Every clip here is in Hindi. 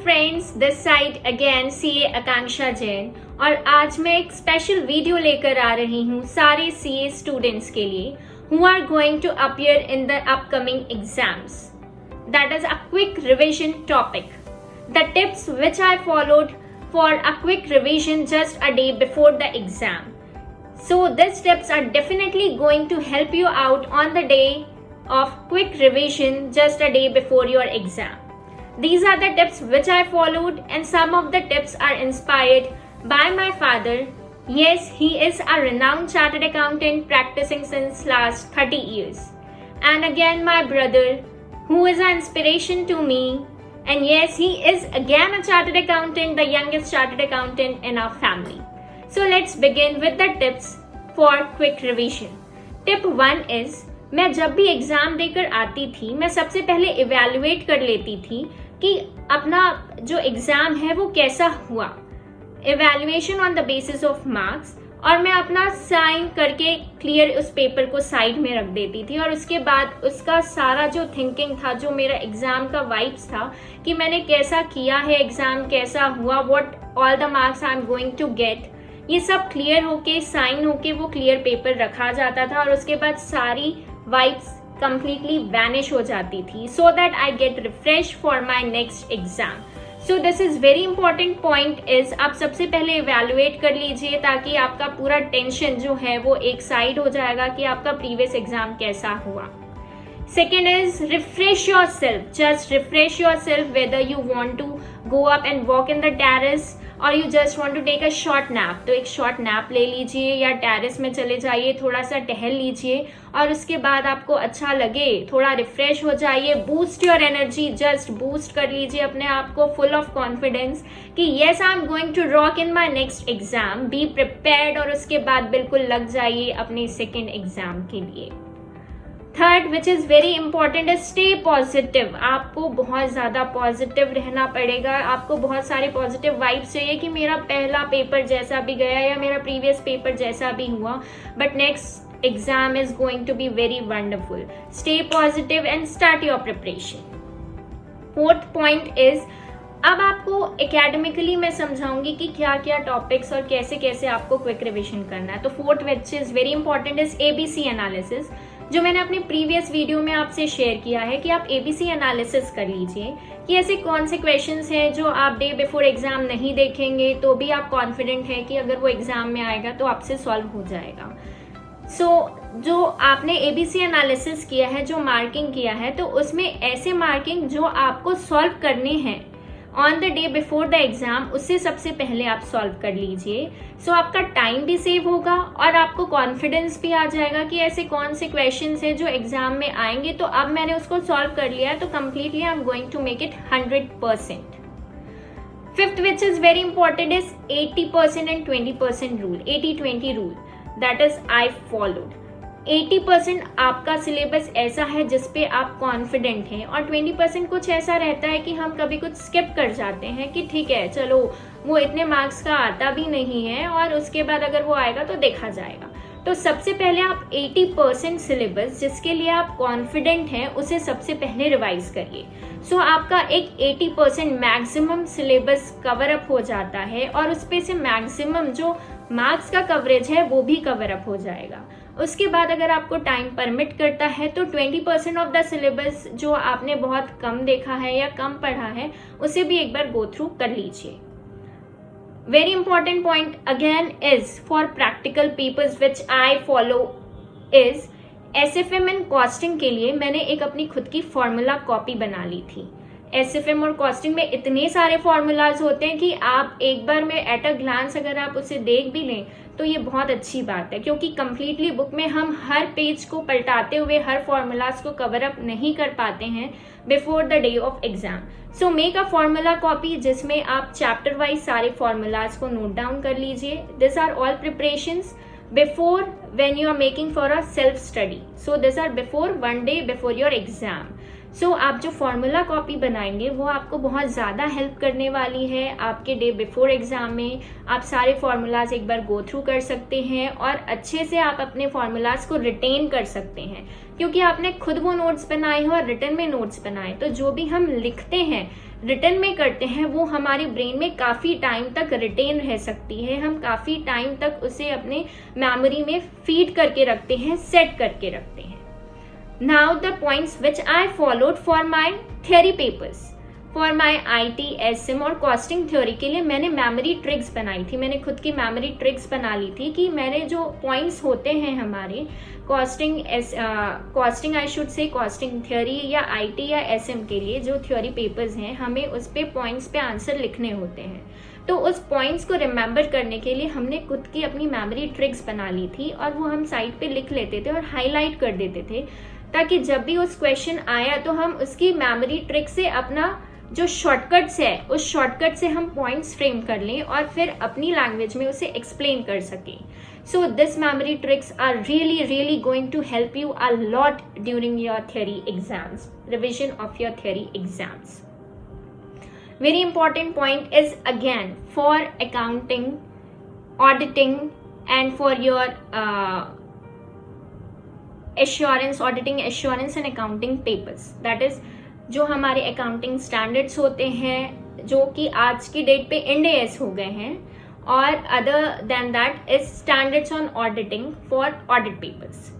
Friends, this side again CA Akanksha Jain और आज मैं एक स्पेशल वीडियो लेकर आ रही हूँ सारे सीए स्टूडेंट्स के लिए who are going to appear in the upcoming exams. That is a quick revision topic. The tips which I followed for a quick revision just a day before the exam. So these tips are definitely going to help you out on the day of quick revision just a day before your exam. These are the tips which I followed, and some of the tips are inspired by my father. Yes, he is a renowned chartered accountant practicing since last 30 years. And again my brother, who is an inspiration to me. And yes, he is again a chartered accountant, the youngest chartered accountant in our family. So let's begin with the tips for quick revision. Tip 1 is, मैं जब भी एग्जाम देकर आती थी मैं सबसे पहले इवैल्यूएट कर लेती थी कि अपना जो एग्जाम है वो कैसा हुआ, evaluation on the basis of marks, और मैं अपना साइन करके क्लियर उस पेपर को साइड में रख देती थी। और उसके बाद उसका सारा जो थिंकिंग था, जो मेरा एग्जाम का वाइब्स था कि मैंने कैसा किया है, एग्जाम कैसा हुआ, what all the marks I am going to get, ये सब क्लियर होके साइन होके वो क्लियर पेपर रखा जाता था और उसके बाद सारी वाइब्स कंप्लीटली वैनिश हो जाती थी, so that I get refresh for my next exam. So this is very important point is, आप सबसे पहले इवैल्यूएट कर लीजिए ताकि आपका पूरा टेंशन जो है वो एक साइड हो जाएगा कि आपका प्रीवियस एग्जाम कैसा हुआ। Second is refresh yourself. Just refresh yourself whether you want to go up and walk in the terrace or you just want to take a short nap. तो एक short nap ले लीजिए या terrace में चले जाइए, थोड़ा सा टहल लीजिए और उसके बाद आपको अच्छा लगे, थोड़ा refresh हो जाइए, boost your energy, just boost कर लीजिए अपने आप को full of confidence कि yes I am going to rock in my next exam. Be prepared और उसके बाद बिल्कुल लग जाइए अपने second exam के लिए। Third which is very important is stay positive. आपको बहुत ज्यादा पॉजिटिव रहना पड़ेगा, आपको बहुत सारे पॉजिटिव वाइब्स चाहिए कि मेरा पहला पेपर जैसा भी गया या मेरा प्रीवियस पेपर जैसा भी हुआ, but next exam is going to be very wonderful. Stay positive and start your preparation. Fourth point is, अब आपको एकेडमिकली मैं समझाऊंगी कि क्या क्या टॉपिक्स और कैसे कैसे आपको क्विक रिविजन करना है। तो fourth which is very important is ABC analysis, जो मैंने अपने प्रीवियस वीडियो में आपसे शेयर किया है कि आप एबीसी एनालिसिस कर लीजिए कि ऐसे कौन से क्वेश्चंस हैं जो आप डे बिफोर एग्जाम नहीं देखेंगे तो भी आप कॉन्फिडेंट है कि अगर वो एग्जाम में आएगा तो आपसे सॉल्व हो जाएगा। जो आपने एबीसी एनालिसिस किया है, जो मार्किंग किया है, तो उसमें ऐसे मार्किंग जो आपको सॉल्व करने हैं on the day before the exam, उससे सबसे पहले आप सॉल्व कर लीजिए। सो आपका टाइम भी सेव होगा और आपको कॉन्फिडेंस भी आ जाएगा कि ऐसे कौन से क्वेश्चंस हैं जो एग्जाम में आएंगे, तो अब मैंने उसको सॉल्व कर लिया तो completely I am going to make it 100%। Fifth which is very important is 80% and 20% rule, 80-20 rule, that is I followed. 80% आपका सिलेबस ऐसा है जिसपे आप कॉन्फिडेंट हैं और 20% कुछ ऐसा रहता है कि हम कभी कुछ स्किप कर जाते हैं कि ठीक है चलो वो इतने मार्क्स का आता भी नहीं है और उसके बाद अगर वो आएगा तो देखा जाएगा। तो सबसे पहले आप 80% सिलेबस जिसके लिए आप कॉन्फिडेंट हैं उसे सबसे पहले रिवाइज करिए। सो आपका एक 80% मैक्सिमम सिलेबस कवर अप हो जाता है और उस पे से मैक्सिमम जो मार्क्स का कवरेज है वो भी कवर अप हो जाएगा। उसके बाद अगर आपको टाइम परमिट करता है तो 20% ऑफ द सिलेबस जो आपने बहुत कम देखा है या कम पढ़ा है उसे भी एक बार गो थ्रू कर लीजिए। Very important point again is for practical papers which I follow is, SFM and costing के लिए मैंने एक अपनी खुद की फॉर्मूला कॉपी बना ली थी। एसएफएम और कॉस्टिंग में इतने सारे फॉर्मूलाज होते हैं कि आप एक बार में एट अ ग्लांस अगर आप उसे देख भी लें तो ये बहुत अच्छी बात है, क्योंकि कंप्लीटली बुक में हम हर पेज को पलटाते हुए हर फॉर्मूलाज को कवर अप नहीं कर पाते हैं before the day of exam. So make a formula copy जिसमें आप चैप्टर वाइज सारे फॉर्मूलाज को नोट डाउन कर लीजिए। This are all preparations before when you are making for a self study, so these are before one day before your exam. सो आप जो फॉर्मूला कॉपी बनाएंगे वो आपको बहुत ज़्यादा हेल्प करने वाली है। आपके डे बिफोर एग्जाम में आप सारे फार्मूलाज एक बार गो थ्रू कर सकते हैं और अच्छे से आप अपने फार्मूलाज को रिटेन कर सकते हैं, क्योंकि आपने खुद वो नोट्स बनाए हैं और रिटन में नोट्स बनाए, तो जो भी हम लिखते हैं रिटन में करते हैं वो हमारे ब्रेन में काफ़ी टाइम तक रिटेन रह सकती है। हम काफ़ी टाइम तक उसे अपने मेमोरी में फीड करके रखते हैं, सेट करके रखते हैं। Now the points which I followed for my theory papers, for my IT, SM और कॉस्टिंग थ्योरी के लिए मैंने मेमोरी ट्रिक्स बनाई थी। मैंने खुद की मेमोरी ट्रिक्स बना ली थी कि मैंने जो पॉइंट्स होते हैं हमारे costing I should say costing theory या IT या SM के लिए जो थ्योरी पेपर्स हैं, हमें उस पे पॉइंट्स पे आंसर लिखने होते हैं। तो उस पॉइंट्स को रिमेंबर करने के लिए हमने खुद की अपनी मेमोरी ट्रिक्स बना ली थी और वो हम साइड पे लिख लेते थे और हाईलाइट कर देते थे, ताकि जब भी उस क्वेश्चन आया तो हम उसकी मेमोरी ट्रिक से अपना जो शॉर्टकट्स है उस शॉर्टकट से हम पॉइंट्स फ्रेम कर लें और फिर अपनी लैंग्वेज में उसे एक्सप्लेन कर सकें। So this memory tricks are really going to help you a lot during your theory exams, revision of your theory exams. Very important point is again for accounting, auditing and for your assurance, auditing, assurance and accounting papers. That is जो हमारे अकाउंटिंग स्टैंडर्ड्स होते हैं जो कि आज की डेट पे IND AS हो गए हैं, और other than that is standards on auditing for audit papers.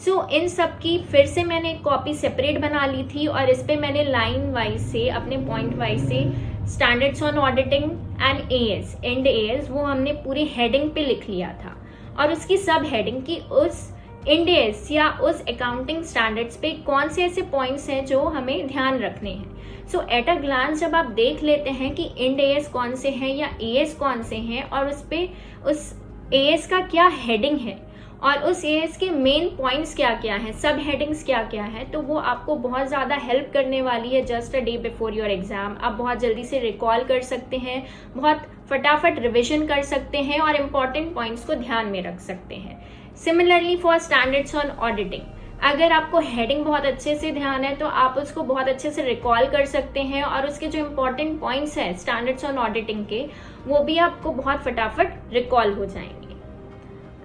So इन सब की फिर से मैंने एक कॉपी सेपरेट बना ली थी और इस पे मैंने लाइन वाइज से अपने पॉइंट वाइज से standards on auditing and AS, IND AS वो हमने पूरी हेडिंग पे लिख लिया था और उसकी सब हेडिंग की उस IND AS या उस अकाउंटिंग स्टैंडर्ड्स पे कौन से ऐसे पॉइंट्स हैं जो हमें ध्यान रखने हैं। सो एट अ ग्लांस जब आप देख लेते हैं कि IND AS कौन से हैं या AS कौन से हैं और उस पे उस AS का क्या हेडिंग है और उस AS के मेन पॉइंट्स क्या क्या हैं, सब हेडिंग्स क्या क्या हैं, तो वो आपको बहुत ज़्यादा हेल्प करने वाली है just a day before your exam. आप बहुत जल्दी से रिकॉल कर सकते हैं, बहुत फटाफट रिविजन कर सकते हैं और इम्पॉर्टेंट पॉइंट्स को ध्यान में रख सकते हैं। Similarly for standards on auditing, अगर आपको हेडिंग बहुत अच्छे से ध्यान है तो आप उसको बहुत अच्छे से रिकॉल कर सकते हैं और उसके जो इम्पॉर्टेंट पॉइंट्स हैं स्टैंडर्ड्स ऑन ऑडिटिंग के, वो भी आपको बहुत फटाफट रिकॉल हो जाएंगे।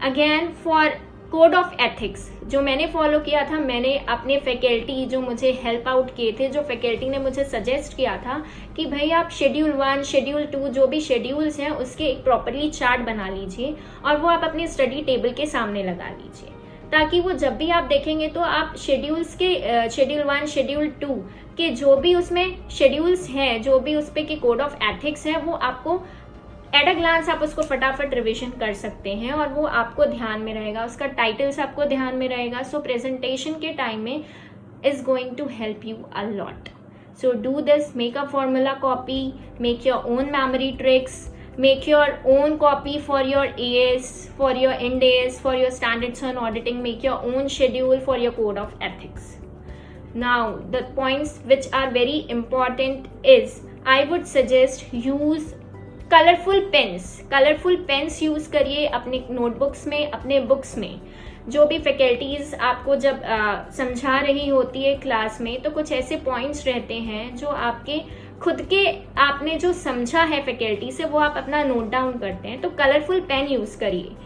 Again for code of ethics जो मैंने फॉलो किया था, मैंने अपने फैकल्टी जो मुझे हेल्प आउट किए थे, जो फैकल्टी ने मुझे सजेस्ट किया था कि भाई आप शेड्यूल 1, शेड्यूल 2 जो भी शेड्यूल्स हैं उसके एक प्रॉपरली चार्ट बना लीजिए और वो आप अपने स्टडी टेबल के सामने लगा लीजिए, ताकि वो जब भी आप देखेंगे तो आप शेड्यूल्स के शेड्यूल 1, शेड्यूल 2 के जो भी उसमें शेड्यूल्स हैं, जो भी उस पे के कोड ऑफ एथिक्स हैं, वो आपको एट अ ग्लांस आप उसको फटाफट रिविजन कर सकते हैं और वो आपको ध्यान में रहेगा, उसका टाइटल्स आपको ध्यान में रहेगा। सो प्रेजेंटेशन के टाइम में is going to help you a lot. So do this, make a formula copy, make your own memory tricks, make your own copy for your AS, for your IND AS, for your standards on auditing, make your own schedule for your code of ethics. Now the points which are very important is I would suggest use colourful pens use करिए अपने नोटबुक्स में, अपने बुक्स में। जो भी फैकल्टीज आपको जब समझा रही होती है क्लास में, तो कुछ ऐसे पॉइंट्स रहते हैं जो आपके खुद के आपने जो समझा है फैकल्टी से वो आप अपना नोट डाउन करते हैं, तो कलरफुल पेन यूज करिए।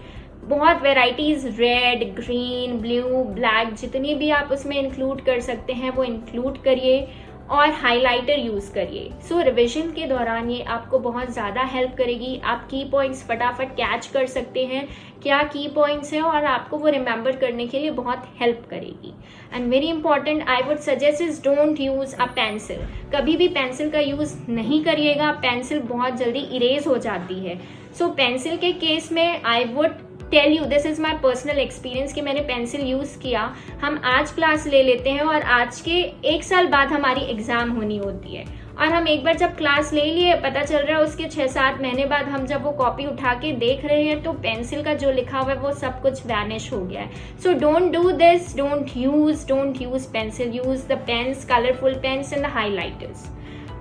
बहुत varieties, red, green, blue, black, जितनी भी आप उसमें इंक्लूड कर सकते हैं वो इंक्लूड करिए और हाइलाइटर यूज करिए। सो रिविजन के दौरान ये आपको बहुत ज़्यादा हेल्प करेगी। आप की पॉइंट्स फटाफट कैच कर सकते हैं, क्या की पॉइंट्स हैं, और आपको वो रिमेंबर करने के लिए बहुत हेल्प करेगी। And very important I would suggest is don't use a pencil. कभी भी पेंसिल का यूज नहीं करिएगा, पेंसिल बहुत जल्दी इरेज हो जाती है। सो पेंसिल के केस में I would tell you, this is my personal experience कि मैंने पेंसिल यूज किया। हम आज क्लास ले लेते हैं और आज के 1 साल बाद हमारी एग्जाम होनी होती है, और हम एक बार जब क्लास ले लिए, पता चल रहा है उसके 6-7 महीने बाद हम जब वो कॉपी उठा के देख रहे हैं तो पेंसिल का जो लिखा हुआ है वो सब कुछ वैनिश हो गया है। So don't do this, don't use pencil, use the pens, colourful pens and the highlighters.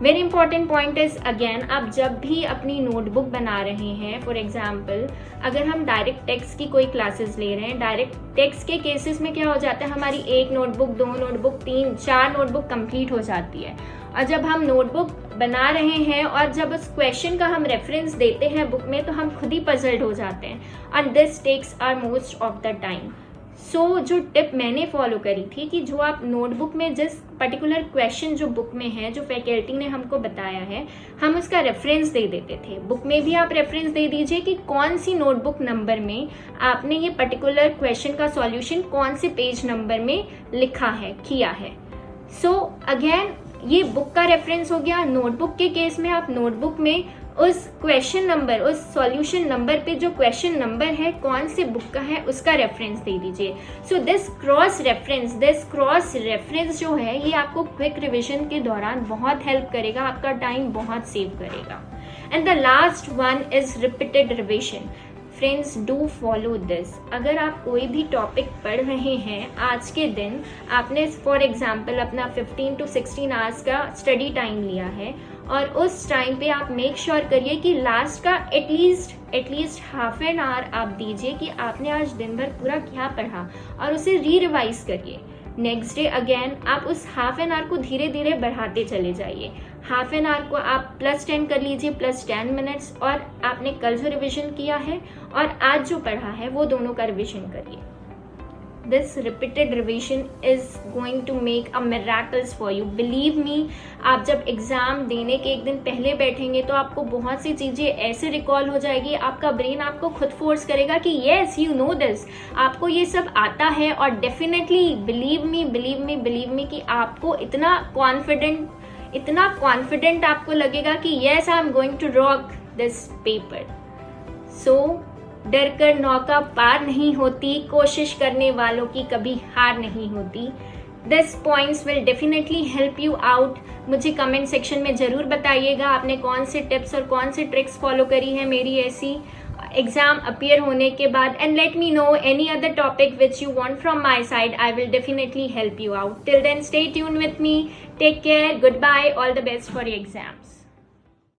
Very important point is again, आप जब भी अपनी नोटबुक बना रहे हैं, फॉर एग्जाम्पल अगर हम डायरेक्ट टेक्स्ट की कोई क्लासेस ले रहे हैं, डायरेक्ट टेक्स्ट के केसेस में क्या हो जाता है, हमारी 1 नोटबुक, 2 नोटबुक, 3, 4 नोटबुक कंप्लीट हो जाती है। और जब हम नोटबुक बना रहे हैं और जब उस क्वेश्चन का हम रेफरेंस देते हैं बुक में, तो हम खुद ही पजल्ड हो जाते हैं, and this takes are most of the time. So जो टिप मैंने फॉलो करी थी कि जो आप नोटबुक में जिस पर्टिकुलर क्वेश्चन जो बुक में है, जो फैकल्टी ने हमको बताया है, हम उसका रेफरेंस दे देते थे। बुक में भी आप रेफरेंस दे दीजिए कि कौन सी नोटबुक नंबर में आपने ये पर्टिकुलर क्वेश्चन का सॉल्यूशन कौन से पेज नंबर में लिखा है, किया है। सो अगेन ये बुक का रेफरेंस हो गया। नोटबुक के केस में आप नोटबुक में उस क्वेश्चन नंबर, उस सॉल्यूशन नंबर पे जो क्वेश्चन नंबर है, कौन से बुक का है, उसका रेफरेंस दे दीजिए। सो दिस क्रॉस रेफरेंस जो है, ये आपको क्विक रिविजन के दौरान बहुत हेल्प करेगा, आपका टाइम बहुत सेव करेगा। And the last one is repeated revision. Friends, do follow this. अगर आप कोई भी टॉपिक पढ़ रहे हैं आज के दिन, आपने फॉर एग्जाम्पल अपना 15 to 16 आवर्स का स्टडी टाइम लिया है, और उस टाइम पे आप मेक श्योर करिए कि लास्ट का एटलीस्ट हाफ एन आवर आप दीजिए कि आपने आज दिन भर पूरा क्या पढ़ा, और उसे रिवाइज करिए। नेक्स्ट डे अगेन आप उस हाफ एन आवर को धीरे धीरे बढ़ाते चले जाइए। हाफ एन आवर को आप +10 कर लीजिए, +10 मिनट्स, और आपने कल जो रिविजन किया है और आज जो पढ़ा है वो दोनों का रिविजन करिए। This repeated revision is going to make a miracles for you, believe me. आप जब एग्जाम देने के एक दिन पहले बैठेंगे तो आपको बहुत सी चीज़ें ऐसे रिकॉल हो जाएगी, आपका ब्रेन आपको खुद फोर्स करेगा कि येस यू नो दिस, आपको ये सब आता है। और डेफिनेटली बिलीव मी कि आपको इतना कॉन्फिडेंट आपको लगेगा कि yes I am going to rock this paper. So डर कर नौका पार नहीं होती, कोशिश करने वालों की कभी हार नहीं होती। This points will definitely help you out. मुझे कमेंट सेक्शन में ज़रूर बताइएगा आपने कौन से टिप्स और कौन से ट्रिक्स फॉलो करी है मेरी ऐसी एग्जाम अपीयर होने के बाद। And let me know any other topic which you want from my side, I will definitely help you out. Till then stay tune with me, take care, good bye, all the best for your exams.